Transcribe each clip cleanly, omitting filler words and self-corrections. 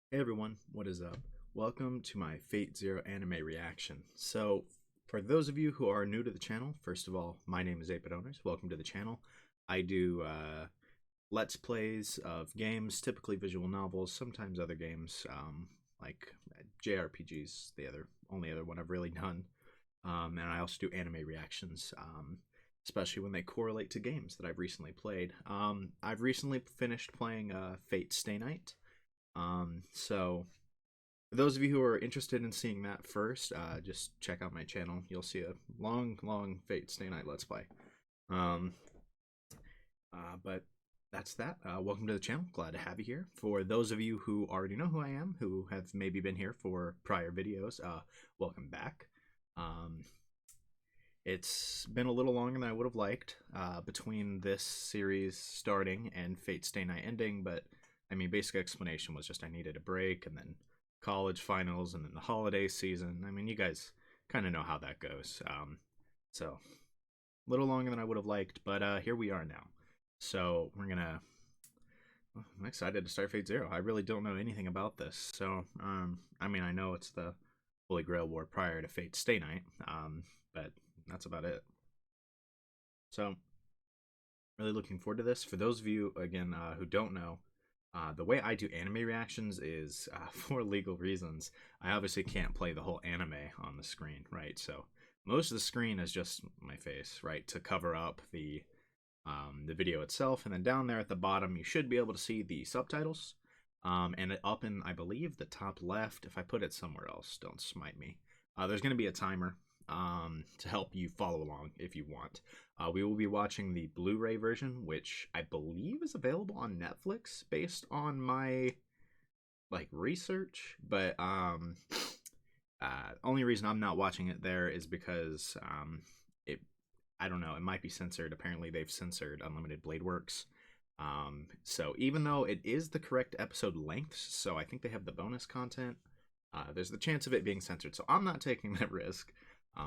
Hey everyone, what is up? Welcome to my Fate Zero anime reaction. So, for those of you who are new to the channel, first of all, my name is Owners. Welcome to the channel. I do Let's Plays of games, typically visual novels, sometimes other games, like JRPGs, the only other one I've really done. And I also do anime reactions, especially when they correlate to games that I've recently played. I've recently finished playing Fate Stay Night. So for those of you who are interested in seeing that first, just check out my channel. You'll see a long Fate Stay Night Let's Play. Um, but that's that. Welcome to the channel. Glad to have you here. For those of you who already know who I am, who have maybe been here for prior videos, welcome back. Um, it's been a little longer than I would have liked between this series starting and Fate Stay Night ending, but I mean, basic explanation was just I needed a break, and then college finals, and then the holiday season. I mean, you guys kind of know how that goes. So a little longer than I would have liked, but here we are now. So we're gonna. I'm excited to start Fate Zero. I really don't know anything about this, so I mean, I know it's the Holy Grail War prior to Fate Stay Night, but that's about it. So really looking forward to this. For those of you again who don't know, the way I do anime reactions is for legal reasons. I obviously can't play the whole anime on the screen, right? So most of the screen is just my face, right, to cover up the video itself, and then down there at the bottom you should be able to see the subtitles. And up in, I believe, the top left, if I put it somewhere else, don't smite me, there's going to be a timer to help you follow along if you want. We will be watching the Blu-ray version, which I believe is available on Netflix based on my research, but only reason I'm not watching it there is because it I don't know, it might be censored. Apparently they've censored Unlimited Blade Works. So even though it is the correct episode lengths, so I think they have the bonus content, there's the chance of it being censored. So I'm not taking that risk.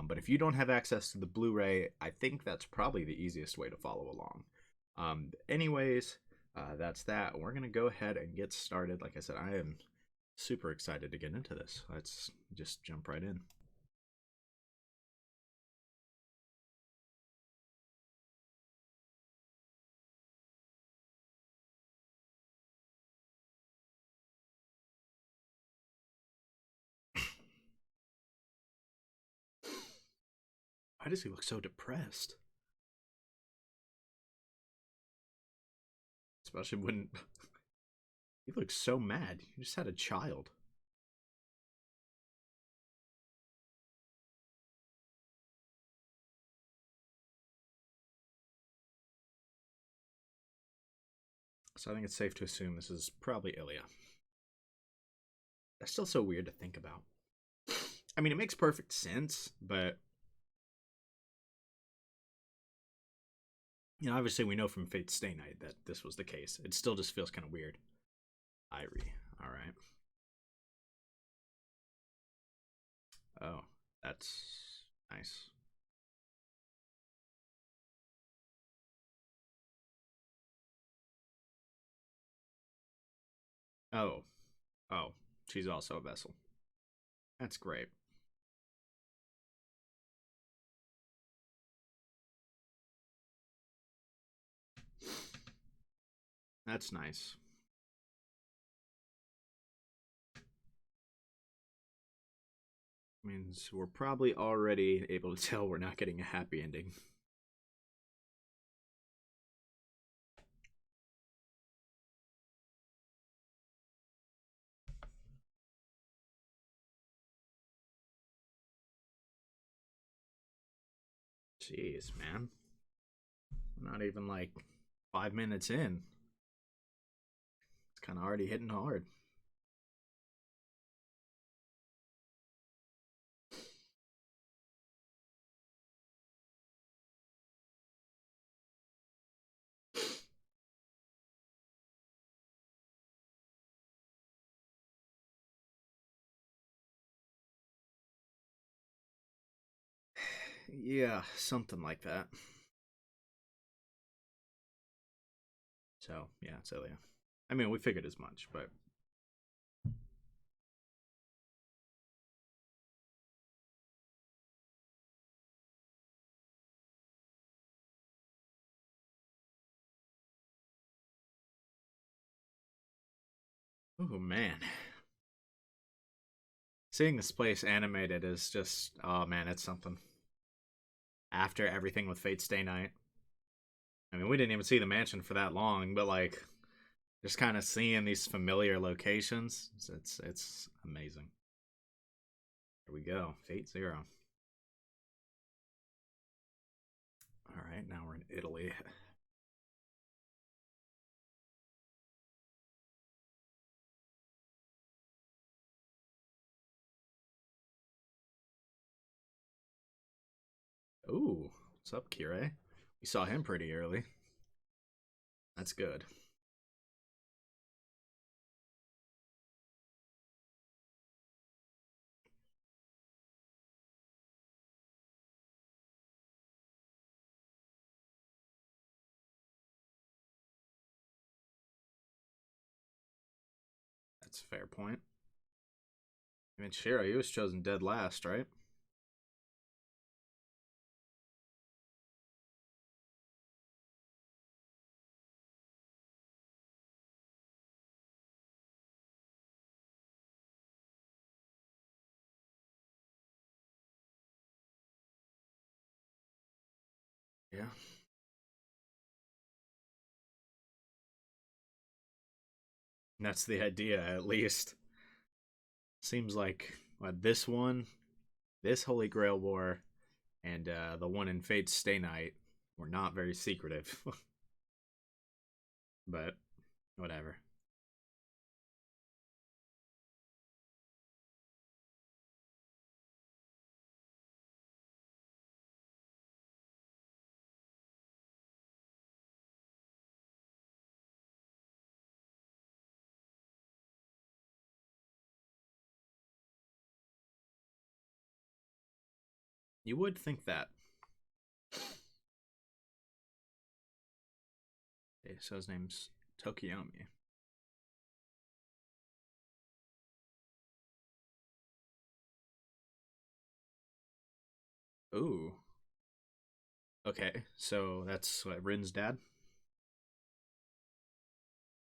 But if you don't have access to the Blu-ray, I think that's probably the easiest way to follow along. Anyways, that's that. We're gonna go ahead and get started. Like I said, I am super excited to get into this. Let's just jump right in. Why does he look so depressed? Especially when he looks so mad. He just had a child. So I think it's safe to assume this is probably Ilya. That's still so weird to think about. I mean, it makes perfect sense, but obviously we know from Fate Stay Night that this was the case. It still just feels kind of weird. Irie, all right. Oh, that's nice. Oh, oh, she's also a vessel. That's great. That's nice. Means we're probably already able to tell we're not getting a happy ending. Jeez, man. Not even like 5 minutes in. It's kind of already hitting hard. Yeah, something like that. So, yeah, it's Ilya. I mean, we figured as much, but Oh man. Seeing this place animated is just, oh man, it's something. After everything with Fate Stay Night. I mean, we didn't even see the mansion for that long, but like, just kind of seeing these familiar locations, it's amazing. Here we go, Fate Zero. All right, now we're in Italy. Ooh, what's up, Kirei? We saw him pretty early. That's good. That's a fair point. I mean, Shiro, he was chosen dead last, right? Yeah. That's the idea, at least. Seems like this one, this Holy Grail War, and the one in Fate's Stay Night were not very secretive. But whatever. You would think that. Okay, so his name's Tokiomi. Ooh. Okay, so that's what, Rin's dad?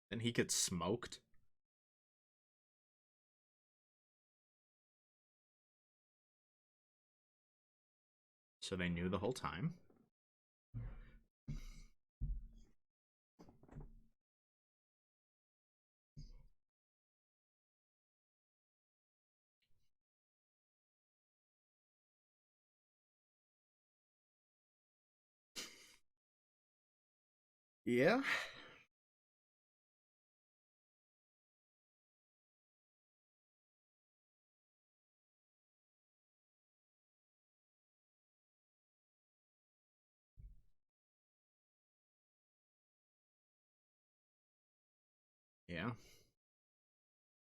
Then he gets smoked? So they knew the whole time? Yeah. Yeah.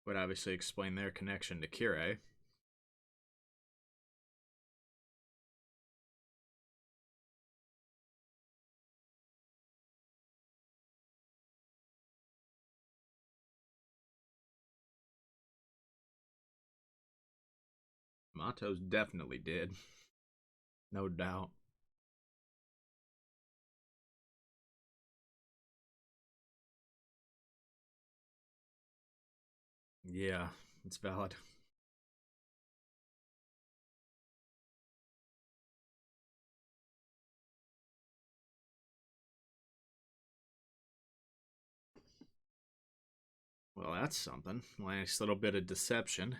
Would obviously explain their connection to Kirei. Matos definitely did. No doubt. Yeah, it's valid. Well, that's something. Nice little bit of deception.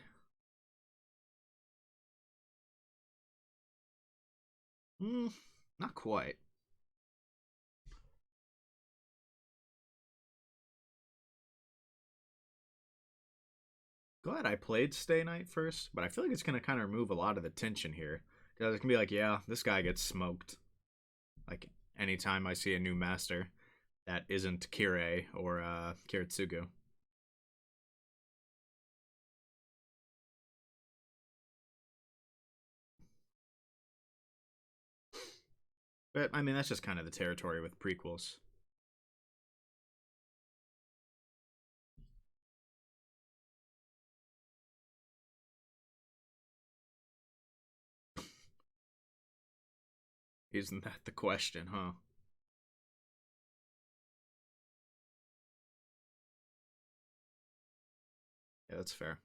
Hmm, not quite. Glad I played Stay Night first, but I feel like it's gonna kind of remove a lot of the tension here. Because it can be like, yeah, this guy gets smoked. Like anytime I see a new master that isn't Kirei or Kiritsugu. But I mean, that's just kind of the territory with prequels. Isn't that the question, huh? Yeah, that's fair.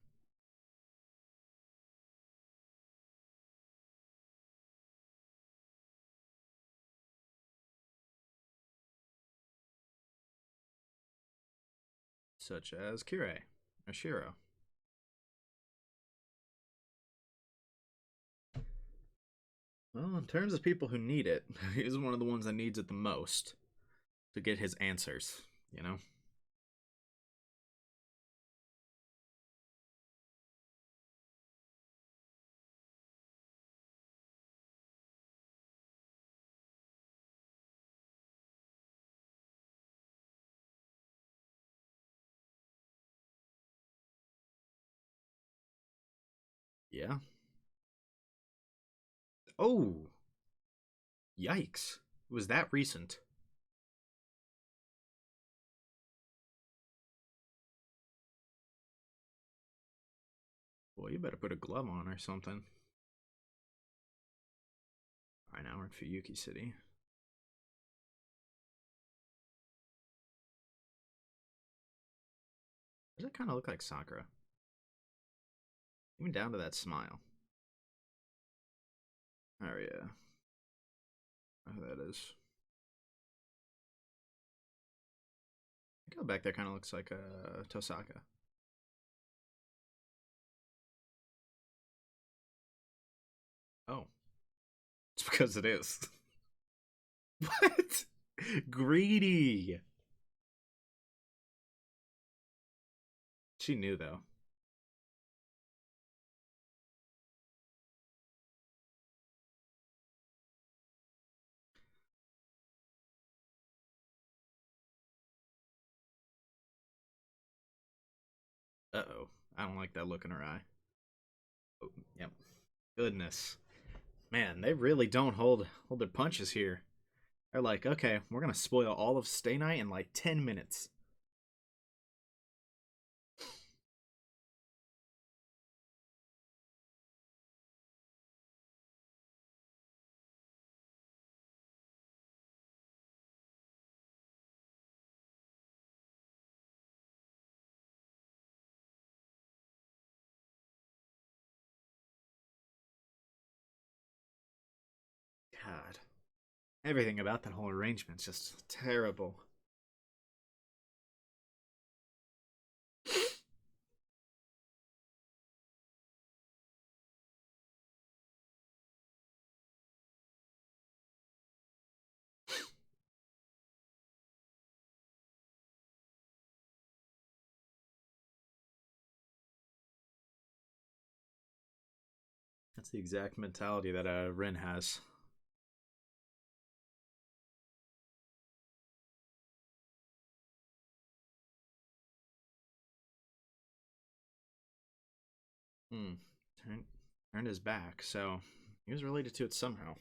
Such as Kirei or Shiro. Well, in terms of people who need it, he's one of the ones that needs it the most to get his answers, you know? Yeah. Oh, yikes. Was that recent? Well, you better put a glove on or something. Alright, now we're in Fuyuki City. Does it kind of look like Sakura? Even down to that smile. Oh, yeah. Oh, that is. The girl back there kind of looks like Tosaka. Oh, it's because it is. What? Greedy. She knew, though. Uh-oh. I don't like that look in her eye. Oh, yep. Goodness. Man, they really don't hold their punches here. They're like, okay, we're gonna spoil all of Stay Night in like 10 minutes. God. Everything about that whole arrangement's just terrible. That's the exact mentality that Rin has. Hmm. Turn, turned his back, so he was related to it somehow.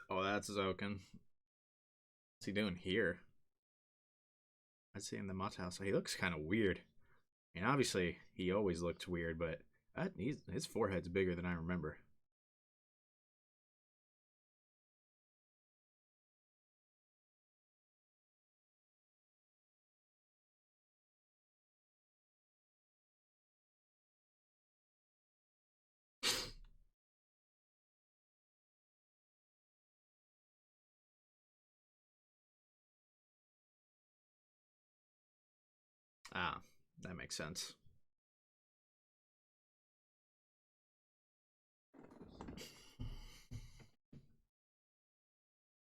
Oh, that's Zoken. What's he doing here? I see in the Mata house. He looks kind of weird. I mean, obviously, he always looked weird, but his forehead's bigger than I remember. Ah, that makes sense.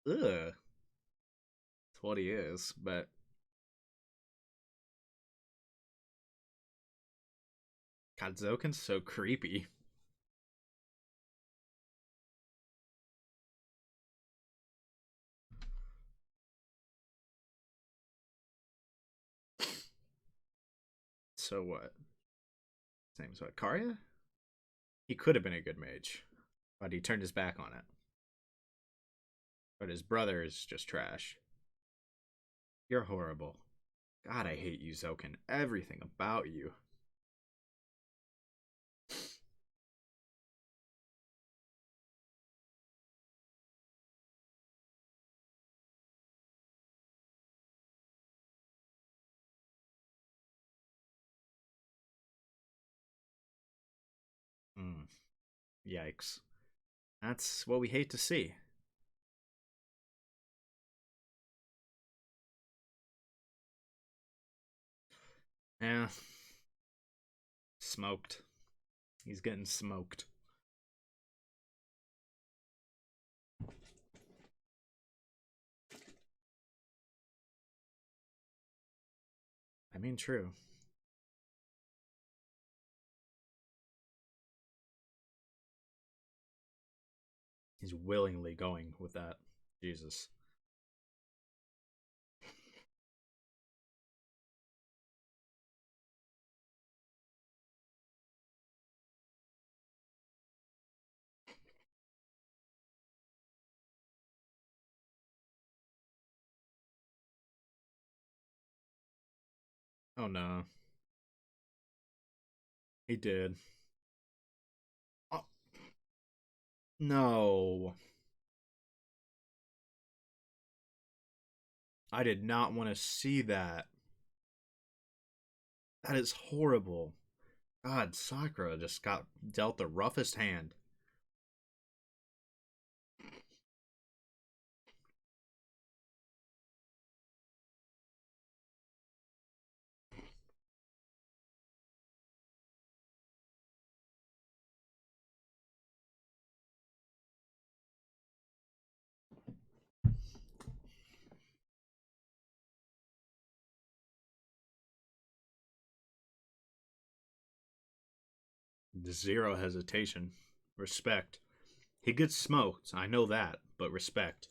Ugh. It's what he is, but Kadzoken's so creepy. So what? His name's what? Karya? He could have been a good mage, but he turned his back on it. But his brother is just trash. You're horrible. God, I hate you, Zoken. Everything about you. Yikes. That's what we hate to see. Yeah. Smoked. He's getting smoked. I mean, true. He's willingly going with that. Jesus. Oh no. He did. Oh, no. I did not want to see that. That is horrible. God, Sakura just got dealt the roughest hand. Zero hesitation. Respect. He gets smoked. I know that, but respect.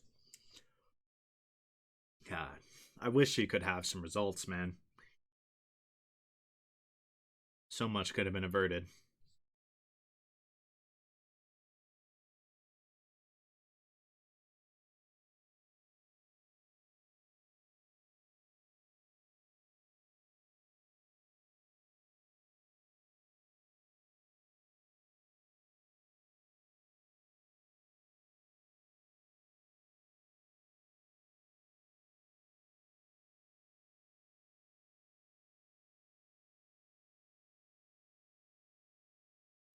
God, I wish he could have some results, man. So much could have been averted.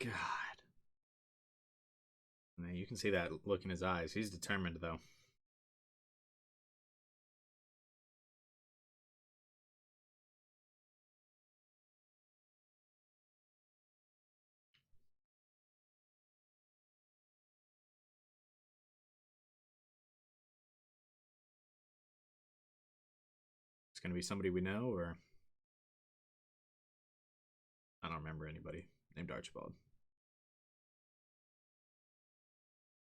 God. Man, you can see that look in his eyes. He's determined, though. It's going to be somebody we know, or I don't remember anybody named Archibald.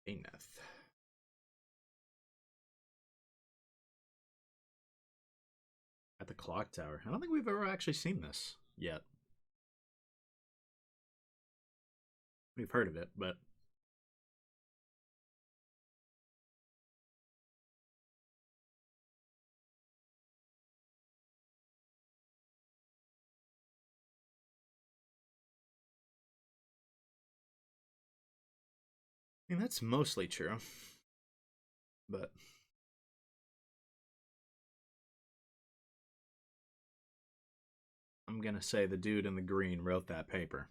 Aneth. At the clock tower. I don't think we've ever actually seen this yet. We've heard of it, but I mean, that's mostly true. But I'm going to say the dude in the green wrote that paper.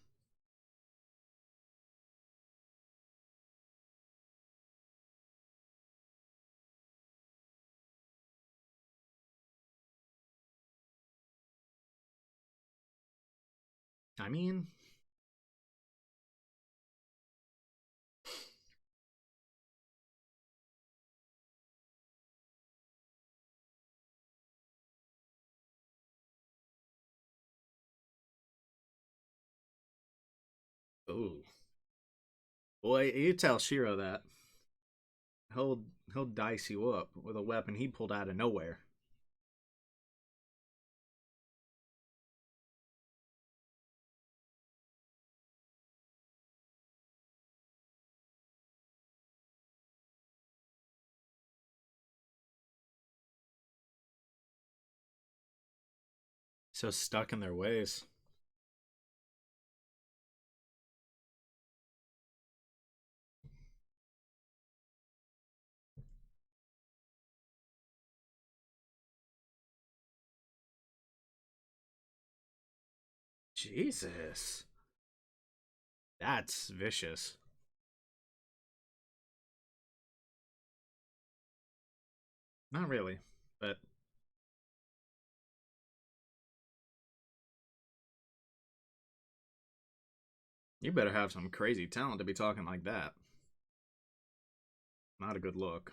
I mean, ooh. Boy, you tell Shiro that. He'll he'll dice you up with a weapon he pulled out of nowhere. So stuck in their ways. Jesus. That's vicious. Not really, but you better have some crazy talent to be talking like that. Not a good look.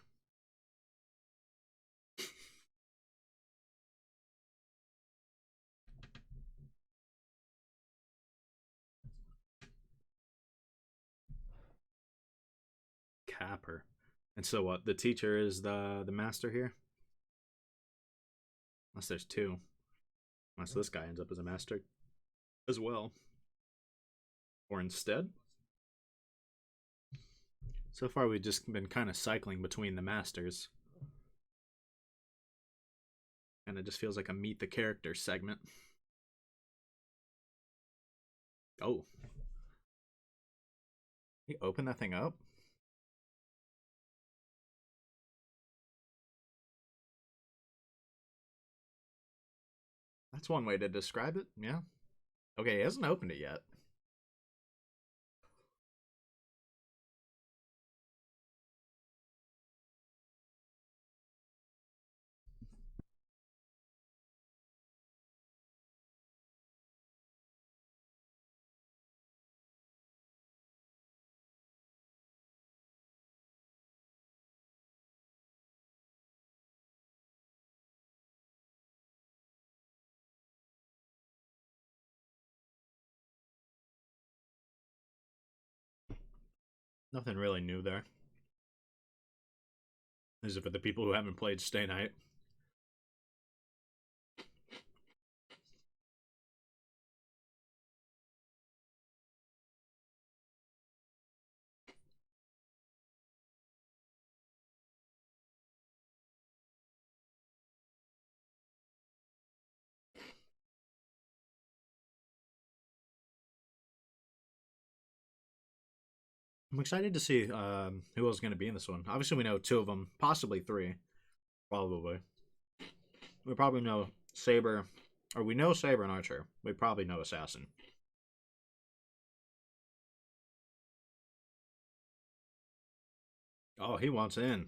Capper. And so what? The teacher is the master here? Unless there's two. Unless this guy ends up as a master as well. Or instead? So far we've just been kind of cycling between the masters. And it just feels like a meet the character segment. Oh. He opened that thing up? That's one way to describe it, yeah. Okay, he hasn't opened it yet. Nothing really new there. This is for the people who haven't played Stay Night. I'm excited to see who else is going to be in this one. Obviously, we know two of them, possibly three, probably. We probably know Saber, or we know Saber and Archer. We probably know Assassin. Oh, he wants in.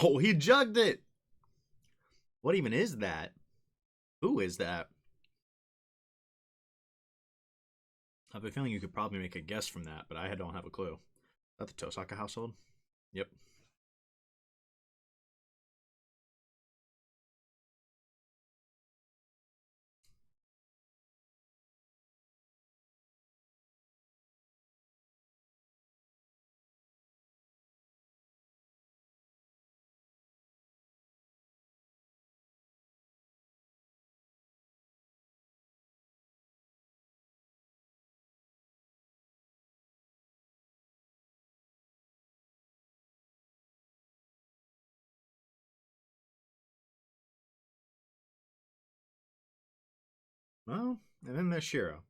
Oh, he jugged it. What even is that? Who is that? I have a feeling you could probably make a guess from that, but I don't have a clue. Is that the Tosaka household? Yep. Well, and then there's Shiro.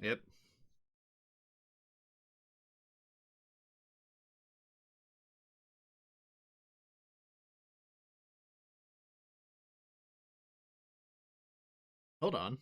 Yep. Hold on.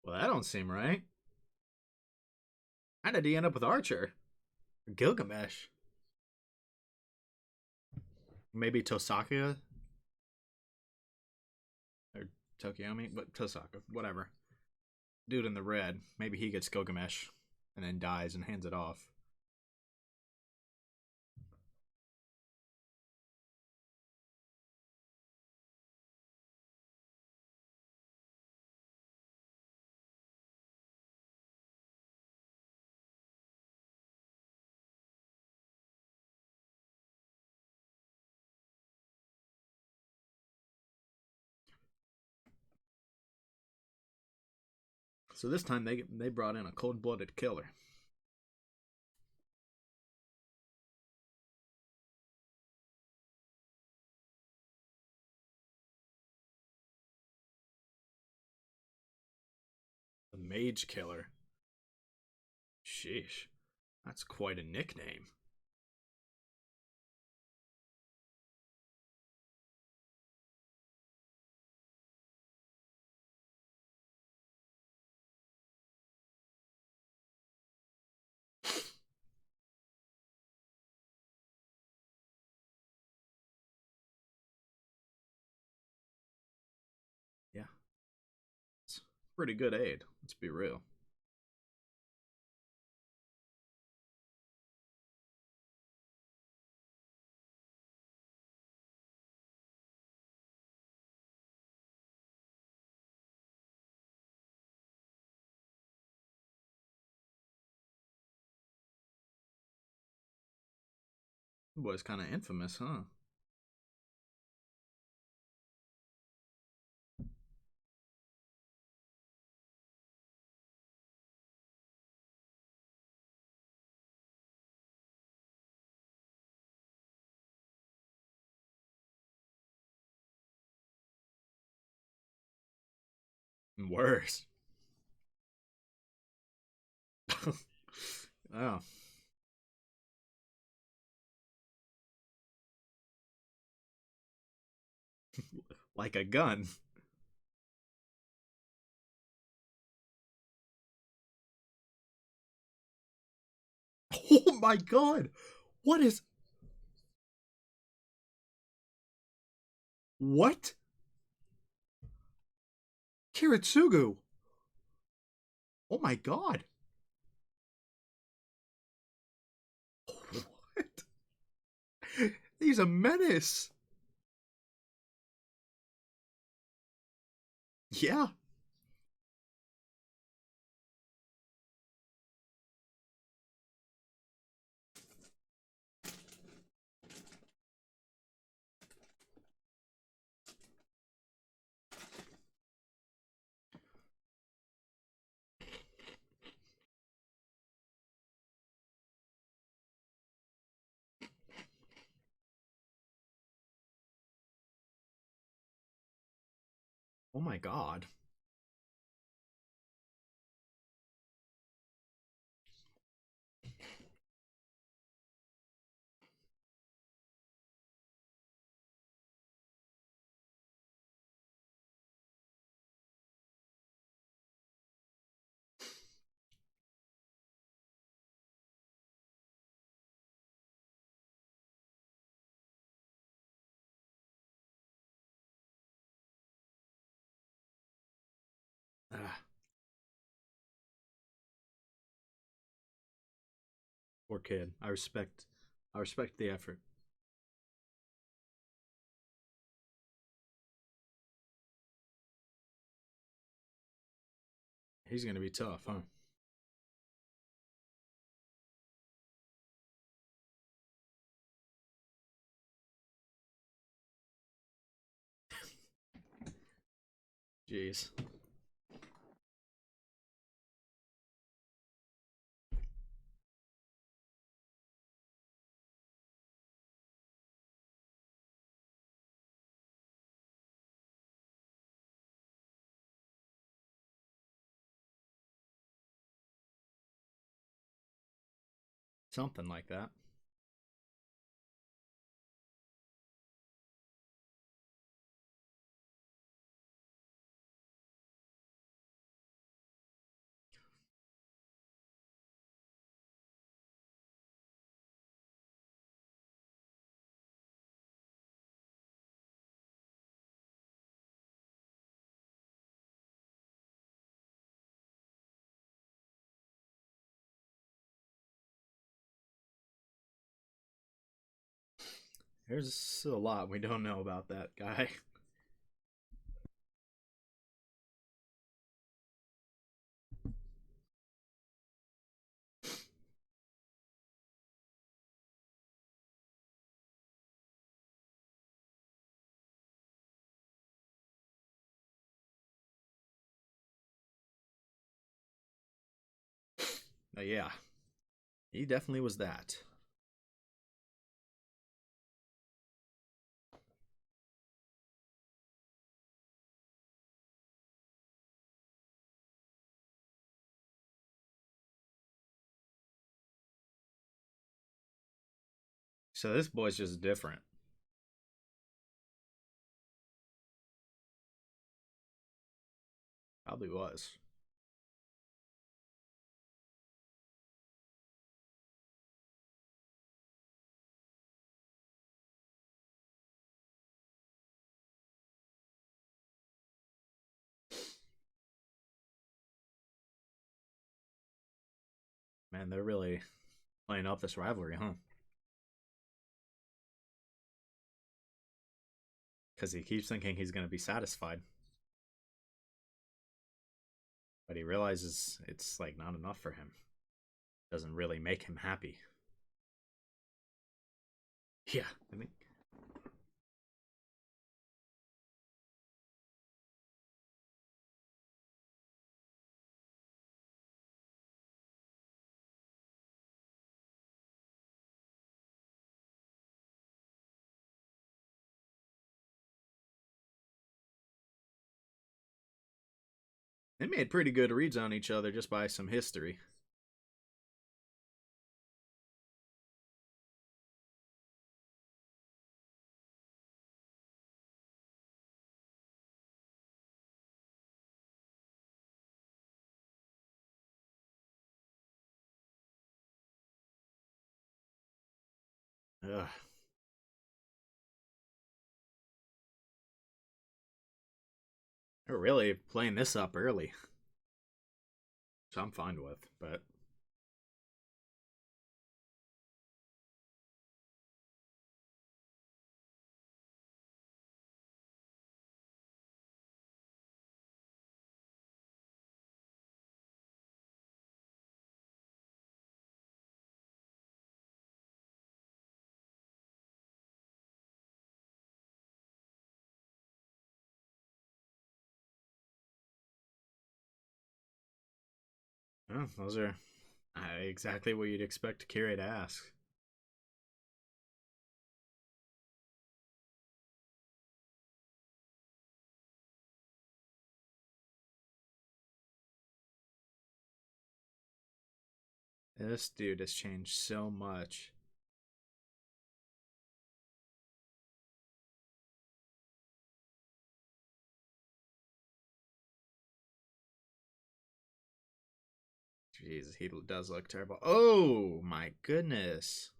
Well, that don't seem right. How did he end up with Archer? Gilgamesh? Maybe Tosaka or Tokiomi, but Tosaka, whatever. Dude in the red. Maybe he gets Gilgamesh and then dies and hands it off. So this time they brought in a cold-blooded killer. The Mage Killer. Sheesh. That's quite a nickname. Yeah. It's pretty good aid. Let's be real. The boy's kind of infamous, huh? Worse. Oh, like a gun. Oh my god! What is. What? Kiritsugu! Oh my god! What? He's a menace! Yeah. Oh my god. Ah, poor kid. I respect the effort. He's gonna be tough, huh? Jeez. Something like that. There's a lot we don't know about that guy. Yeah, he definitely was that. So this boy's just different. Probably was. Man, they're really playing up this rivalry, huh? Because he keeps thinking he's going to be satisfied, but he realizes it's like not enough for him. Doesn't really make him happy. Yeah, I mean, they made pretty good reads on each other just by some history. Ugh. They're really playing this up early, which I'm fine with, but those are exactly what you'd expect Kira to ask. This dude has changed so much. Jeez, he does look terrible. Oh my goodness.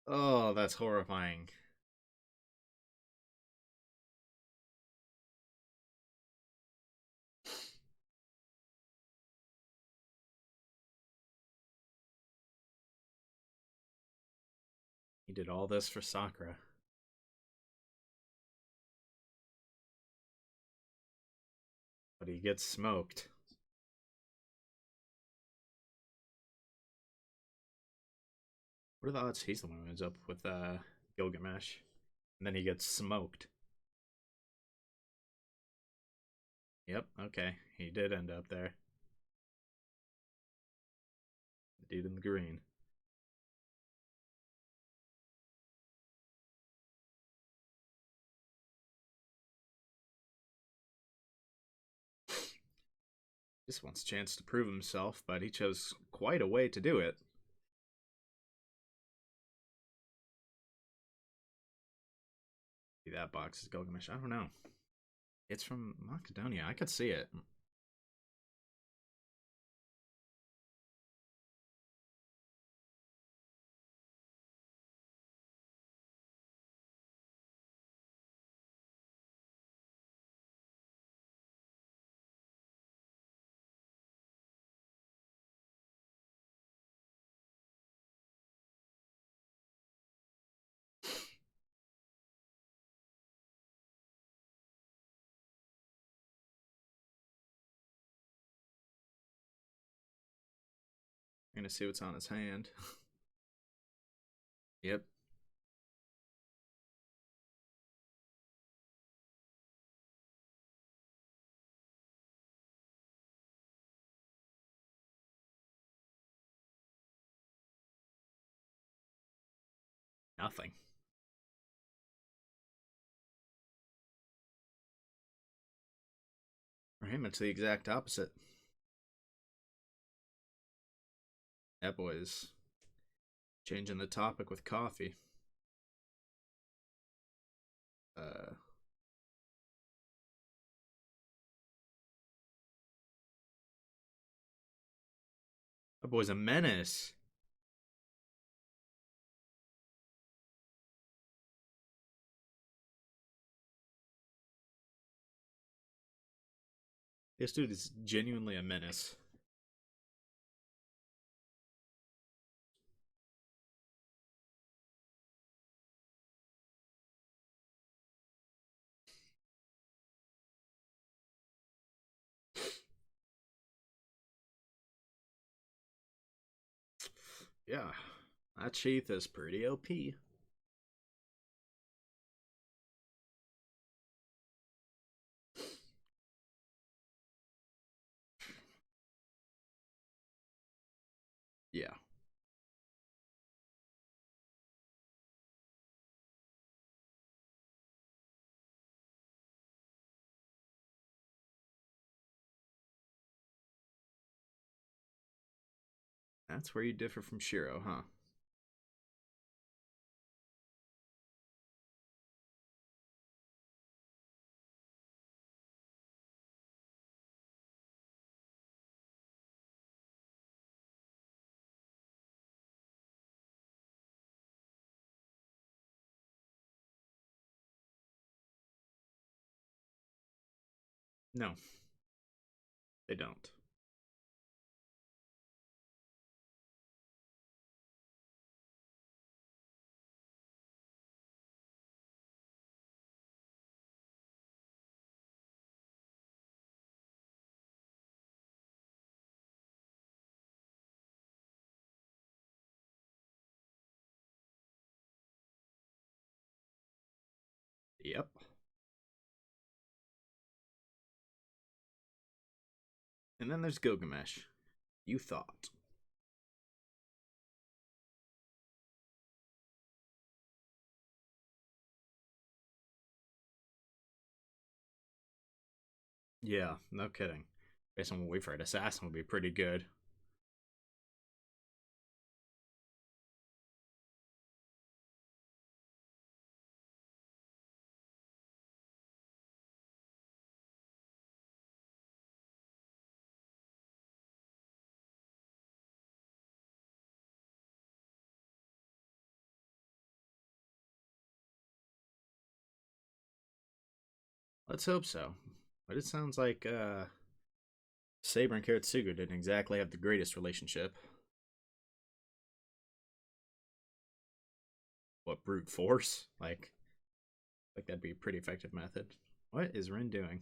Oh, that's horrifying. He did all this for Sakura, but he gets smoked. What are the odds he's the one who ends up with Gilgamesh? And then he gets smoked. Yep, okay. He did end up there. The dude in the green. Just wants a chance to prove himself, but he chose quite a way to do it. See, that box is Gilgamesh. I don't know. It's from Macedonia. I could see it. I'm gonna see what's on his hand. Yep. Nothing. For him, it's the exact opposite. That boy's changing the topic with coffee. Uh, that boy's a menace. This dude is genuinely a menace. Yeah, that sheath is pretty OP. Yeah, that's where you differ from Shiro, huh? No, they don't. Yep. And then there's Gilgamesh. You thought. Yeah, no kidding. Based on what we've heard, Assassin would be pretty good. Let's hope so. But it sounds like Saber and Kiritsugu didn't exactly have the greatest relationship. What, brute force? Like that'd be a pretty effective method. What is Rin doing?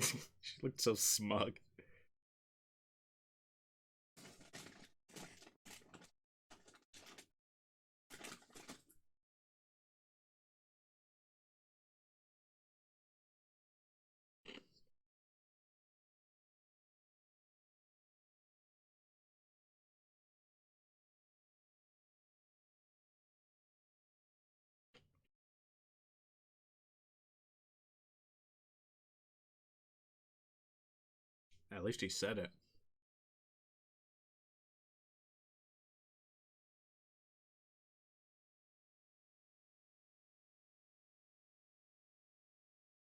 She looked so smug. At least he said it.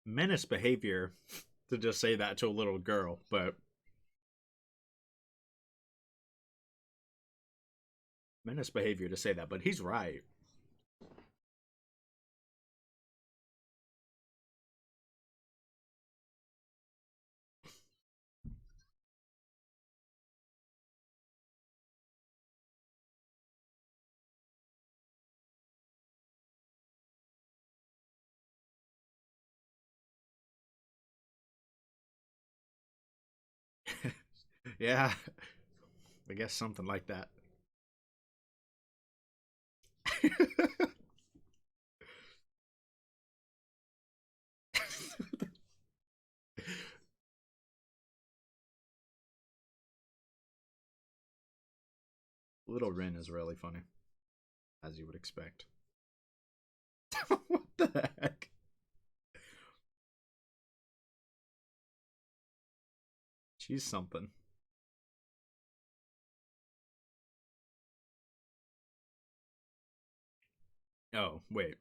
Menace behavior to just say that to a little girl, but menace behavior to say that, but he's right. Yeah, I guess something like that. Little Rin is really funny, as you would expect. What the heck? She's something. Oh, wait.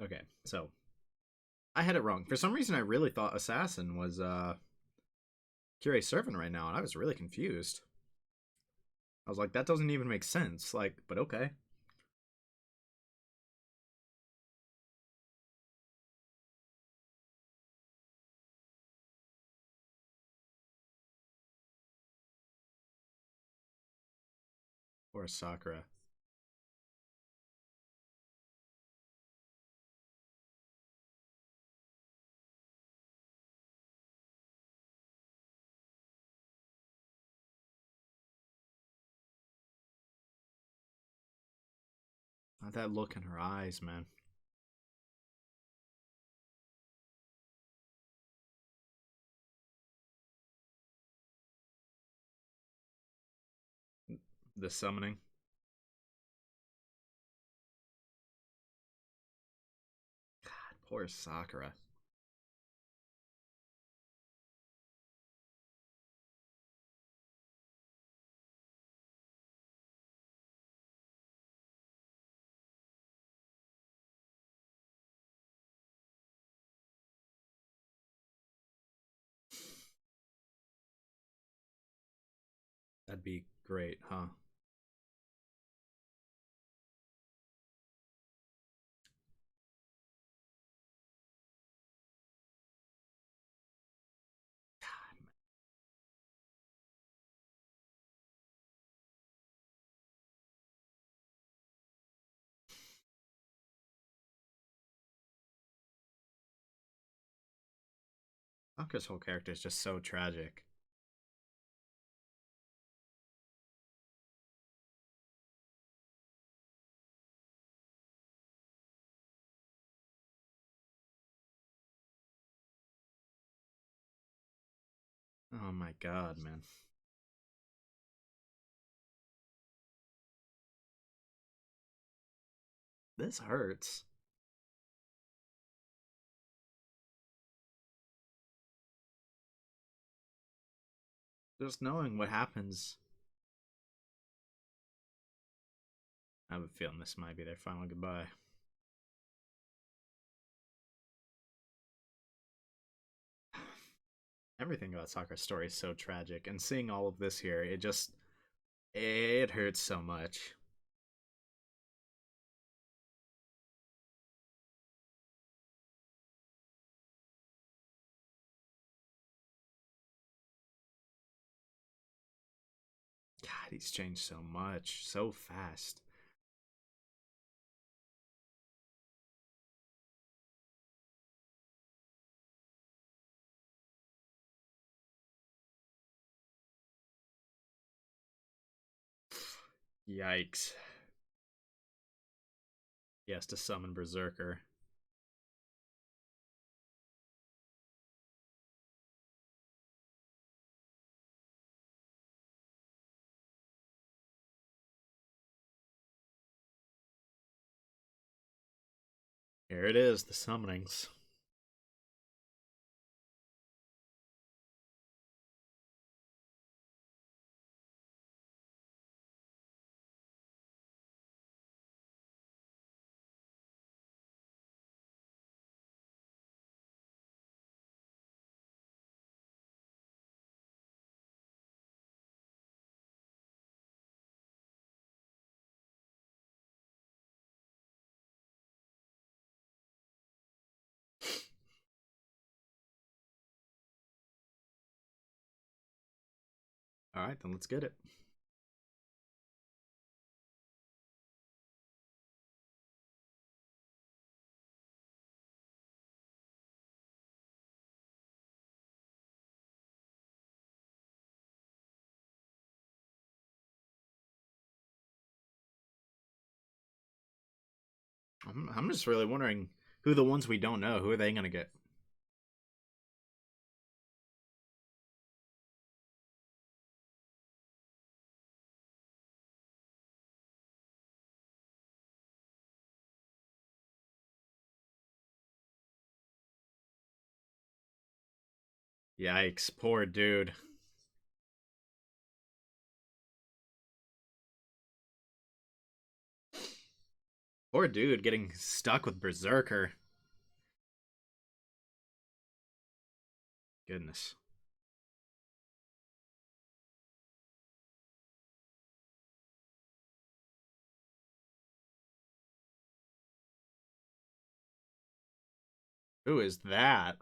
Okay, so I had it wrong. For some reason, I really thought Assassin was Curious Servant right now, and I was really confused. I was like, that doesn't even make sense. Like, but okay. Or Sakura. That look in her eyes, man. The summoning. God, poor Sakura. That'd be great, huh? Sakura's whole character is just so tragic. Oh my god, man. This hurts. Just knowing what happens. I have a feeling this might be their final goodbye. Everything about Sakura's story is so tragic, and seeing all of this here, it hurts so much. God, he's changed so much, so fast. Yikes. He has to summon Berserker. Here it is, the summonings. Alright, then let's get it. I'm just really wondering who the ones we don't know, who are they gonna get? Yikes, poor dude. Poor dude getting stuck with Berserker. Goodness. Who is that?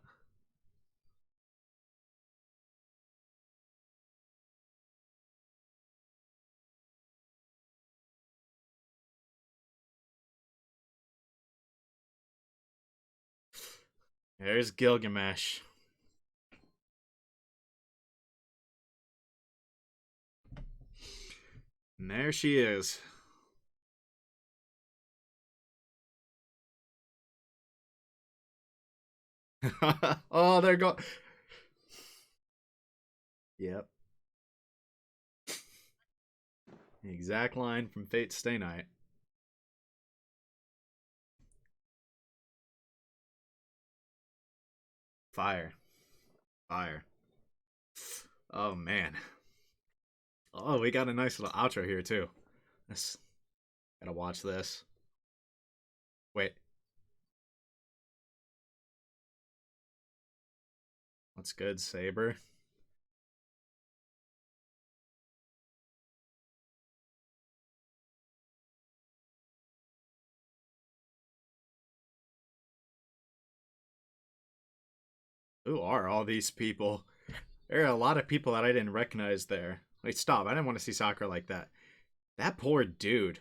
There's Gilgamesh. And there she is. Oh, they're going. Yep. The exact line from Fate Stay Night. Fire. Fire. Oh, man. Oh, we got a nice little outro here, too. Let's gotta watch this. Wait. What's good, Saber? Who are all these people? There are a lot of people that I didn't recognize there. Wait, stop. I didn't want to see Sakura like that. That poor dude.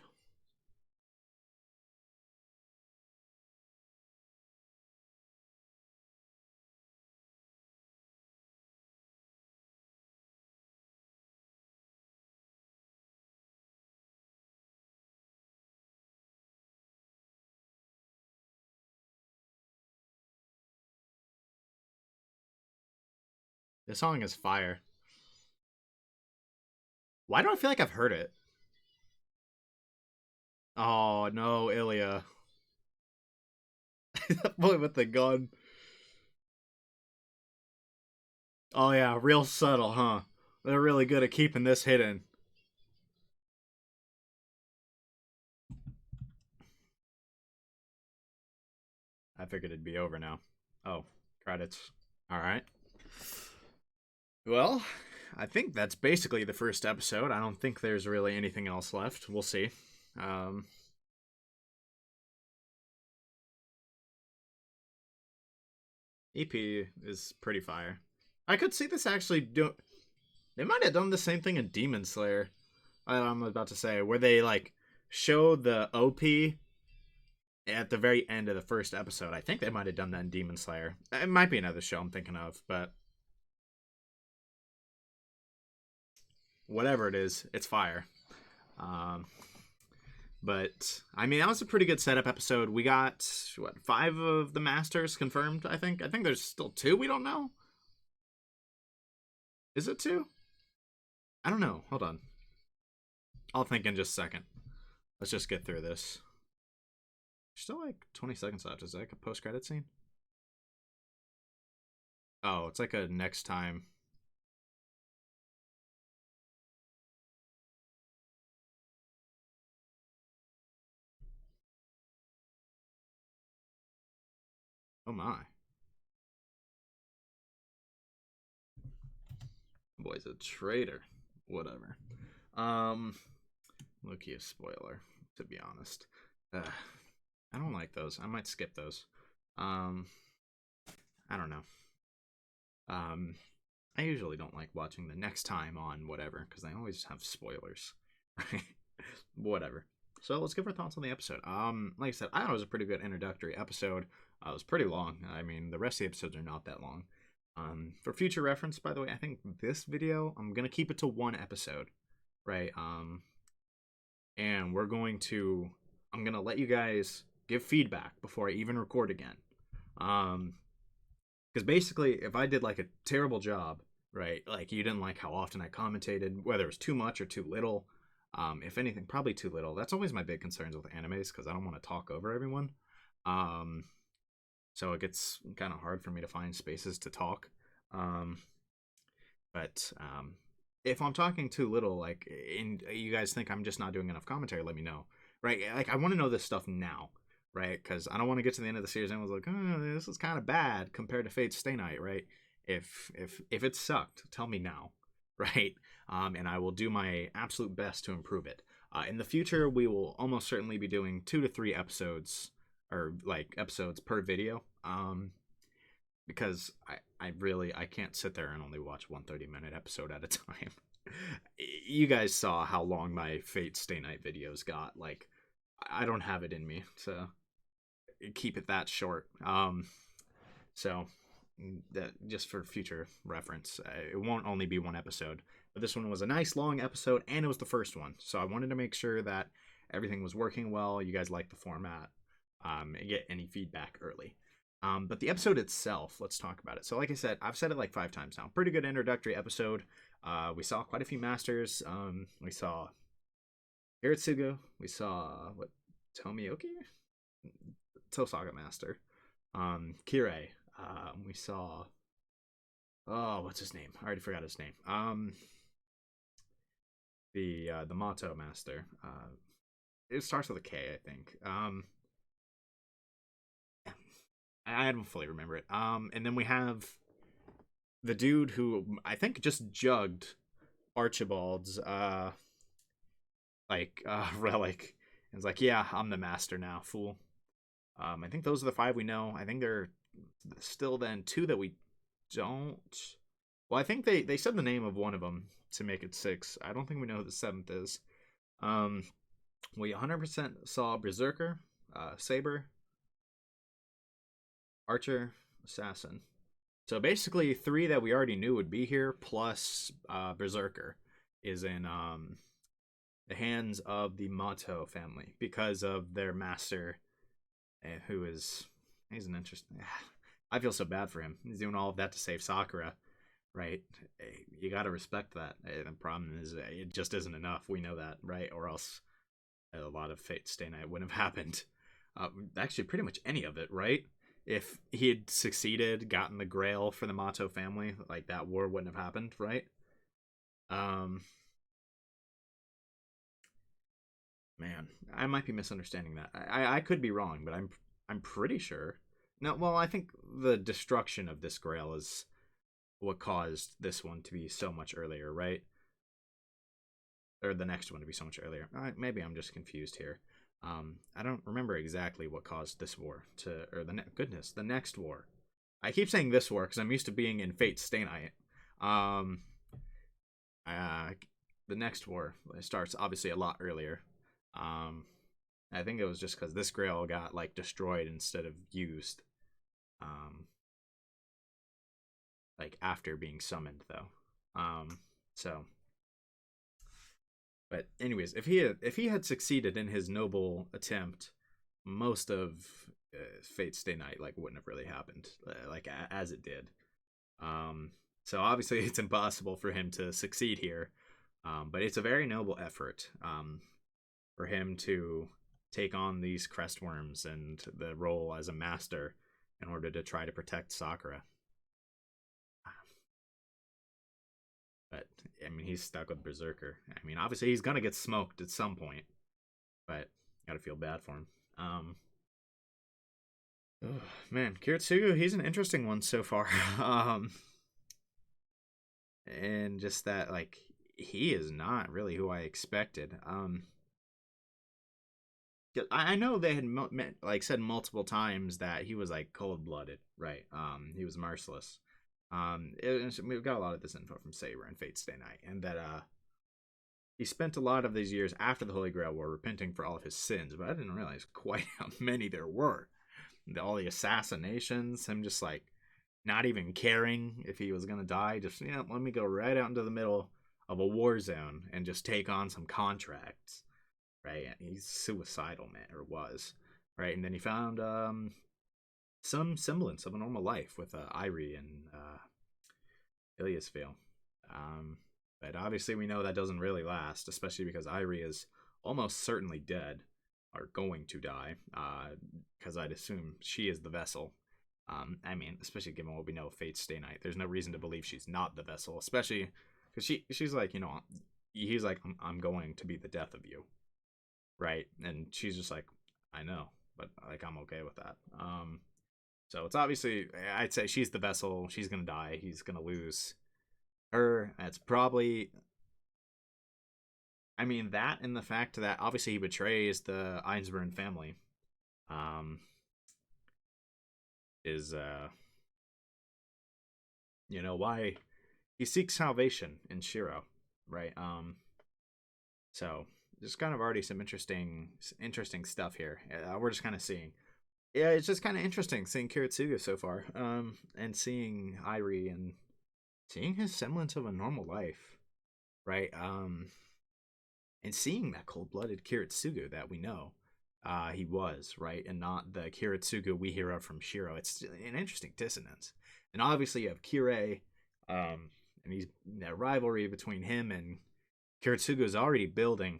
This song is fire. Why do I feel like I've heard it? Oh, no, Ilya. Boy with the gun. Oh, yeah, real subtle, huh? They're really good at keeping this hidden. I figured it'd be over now. Oh, credits. All right. Well, I think that's basically the first episode. I don't think there's really anything else left. We'll see. Um, EP is pretty fire. I could see this actually do. They might have done the same thing in Demon Slayer. I'm about to say where they like show the OP at the very end of the first episode. I think they might have done that in Demon Slayer. It might be another show I'm thinking of, but whatever it is, it's fire. Um, but I mean, that was a pretty good setup episode. We got what 5 of the masters confirmed. I think. I think there's still 2. We don't know. Is it 2? I don't know. Hold on. I'll think in just a second. Let's just get through this. Still like 20 seconds left. Is that like a post credit scene? Oh, it's like a next time. Oh my. Boy's a traitor. Whatever. Um, Loki a spoiler, to be honest. I don't like those. I might skip those. Um, I don't know. Um, I usually don't like watching the next time on whatever because they always have spoilers. Whatever. So let's give our thoughts on the episode. Like I said, I thought it was a pretty good introductory episode. It was pretty long. I mean, the rest of the episodes are not that long. For future reference, by the way, I think this video I'm gonna keep it to 1 episode, right? And I'm gonna let you guys give feedback before I even record again. Because basically, if I did like a terrible job, right, like you didn't like how often I commentated, whether it was too much or too little, if anything, probably too little. That's always my big concerns with animes because I don't want to talk over everyone. Um, so it gets kind of hard for me to find spaces to talk. Um, but if I'm talking too little, like, and you guys think I'm just not doing enough commentary, let me know, right? Like, I want to know this stuff now, right? Because I don't want to get to the end of the series and I was like, oh, this is kind of bad compared to Fate Stay Night, right? If it sucked, tell me now, right? And I will do my absolute best to improve it. In the future, we will almost certainly be doing 2 to 3 episodes, or like episodes per video. Because I really I can't sit there and only watch one 30-minute episode at a time. You guys saw how long my Fate Stay Night videos got. Like, I don't have it in me to keep it that short. So that just for future reference, it won't only be one episode, but this one was a nice long episode, and it was the first one, so I wanted to make sure that everything was working well. You guys like the format, and get any feedback early. But the episode itself, let's talk about it. So, like I said, I've said it like 5 times now. Pretty good introductory episode. We saw quite a few masters. We saw Hiratsugu. We saw what Tomioki, Tosaka Master. Kirei. We saw. Oh, what's his name? I already forgot his name. The Mato Master. It starts with a K, I think. I don't fully remember it. And then we have the dude who I think just jugged Archibald's relic, and it's like, yeah, I'm the master now, fool. I think those are the 5 we know. I think there are still then 2 that we don't. Well, I think they said the name of one of them to make it 6. I don't think we know who the 7th is. We 100% saw Berserker, Saber, Archer, Assassin. So basically, 3 that we already knew would be here, plus Berserker, is in the hands of the Mato family because of their master, who is he's an interesting. I feel so bad for him. He's doing all of that to save Sakura, right? You got to respect that. The problem is it just isn't enough. We know that, right? Or else a lot of Fate Stay Night wouldn't have happened. Actually, pretty much any of it, right? If he had succeeded, gotten the Grail for the Mato family, like that war wouldn't have happened, right? Man, I might be misunderstanding that. I could be wrong, but I'm pretty sure. No, well, I think the destruction of this Grail is what caused this one to be so much earlier, right? Or the next one to be so much earlier. Maybe I'm just confused here. I don't remember exactly what caused this war to, or the next war. I keep saying this war because I'm used to being in Fate Stay Night. Um, the next war starts obviously a lot earlier. I think it was just because this Grail got like destroyed instead of used. Um, like after being summoned though. So but anyways, if he had succeeded in his noble attempt, most of Fate Stay Night like wouldn't have really happened like as it did. So obviously it's impossible for him to succeed here, but it's a very noble effort for him to take on these Crestworms and the role as a master in order to try to protect Sakura. But I mean, he's stuck with Berserker. I mean, obviously he's gonna get smoked at some point, but gotta feel bad for him. Oh, man, Kiritsugu, he's an interesting one so far. And just that, like, he is not really who I expected. I know they had like said multiple times that he was like cold blooded, right? He was merciless. We've got a lot of this info from Saber and Fate Stay Night, and that he spent a lot of these years after the Holy Grail War repenting for all of his sins, but I didn't realize quite how many there were. All the assassinations, him just like not even caring if he was gonna die, just let me go right out into the middle of a war zone and just take on some contracts, right? He's suicidal, man, or was, right? And then he found some semblance of a normal life with Irie and Iliasville. But obviously, we know that doesn't really last, especially because Irie is almost certainly dead or going to die, because I'd assume she is the vessel. I mean, especially given what we know of Fate's Stay Night, there's no reason to believe she's not the vessel, especially because she's like, he's like, I'm going to be the death of you, right? And she's just like, I know, but like I'm okay with that. So it's obviously, I'd say she's the vessel. She's gonna die. He's gonna lose her. That's probably, I mean, that and the fact that obviously he betrays the Einstein family, um, is why he seeks salvation in Shiro, right? So there's kind of already some interesting stuff here. We're just kind of seeing. Yeah, it's just kind of interesting seeing Kiritsugu so far, and seeing Irie and seeing his semblance of a normal life, right? And seeing that cold-blooded Kiritsugu that we know he was, right, and not the Kiritsugu we hear of from Shiro. It's an interesting dissonance. And obviously you have Kirei, and he's that rivalry between him and Kiritsugu is already building,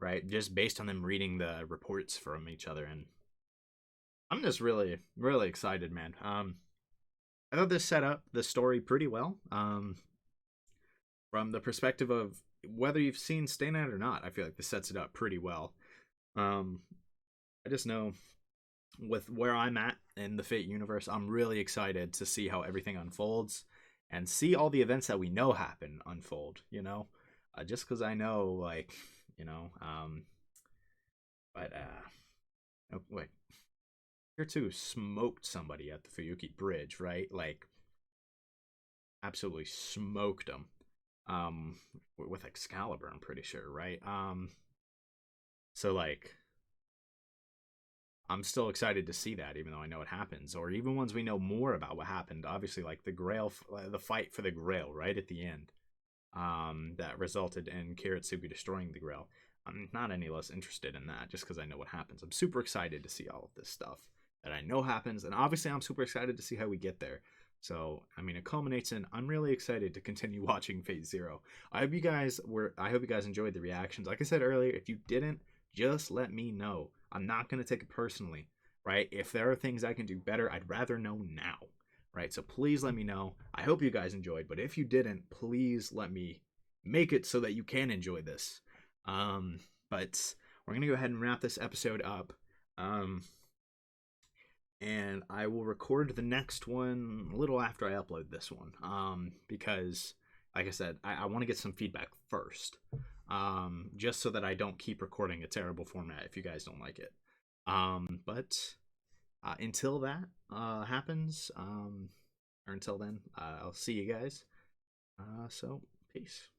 right, just based on them reading the reports from each other. And I'm just really, really excited, man. I thought this set up the story pretty well. From the perspective of whether you've seen Stay Night or not, I feel like this sets it up pretty well. I just know with where I'm at in the Fate universe, I'm really excited to see how everything unfolds and see all the events that we know happen unfold, just because I know, like, but, oh, wait, here too smoked somebody at the Fuyuki Bridge, right? Like, absolutely smoked them. With Excalibur, I'm pretty sure, right? So like, I'm still excited to see that, even though I know it happens, or even once we know more about what happened. Obviously, like the Grail, the fight for the Grail, right at the end, that resulted in Kiritsugu destroying the Grail. I'm not any less interested in that, just because I know what happens. I'm super excited to see all of this stuff that I know happens, and obviously, I'm super excited to see how we get there. So, I mean, it culminates in I'm really excited to continue watching Fate Zero. I hope you guys enjoyed the reactions. Like I said earlier, if you didn't, just let me know. I'm not going to take it personally, right? If there are things I can do better, I'd rather know now, right? So please let me know. I hope you guys enjoyed, but if you didn't, please let me make it so that you can enjoy this. But we're going to go ahead and wrap this episode up. And I will record the next one a little after I upload this one, because, like I said, I want to get some feedback first, just so that I don't keep recording a terrible format if you guys don't like it. But until that happens, or until then, I'll see you guys. So, peace.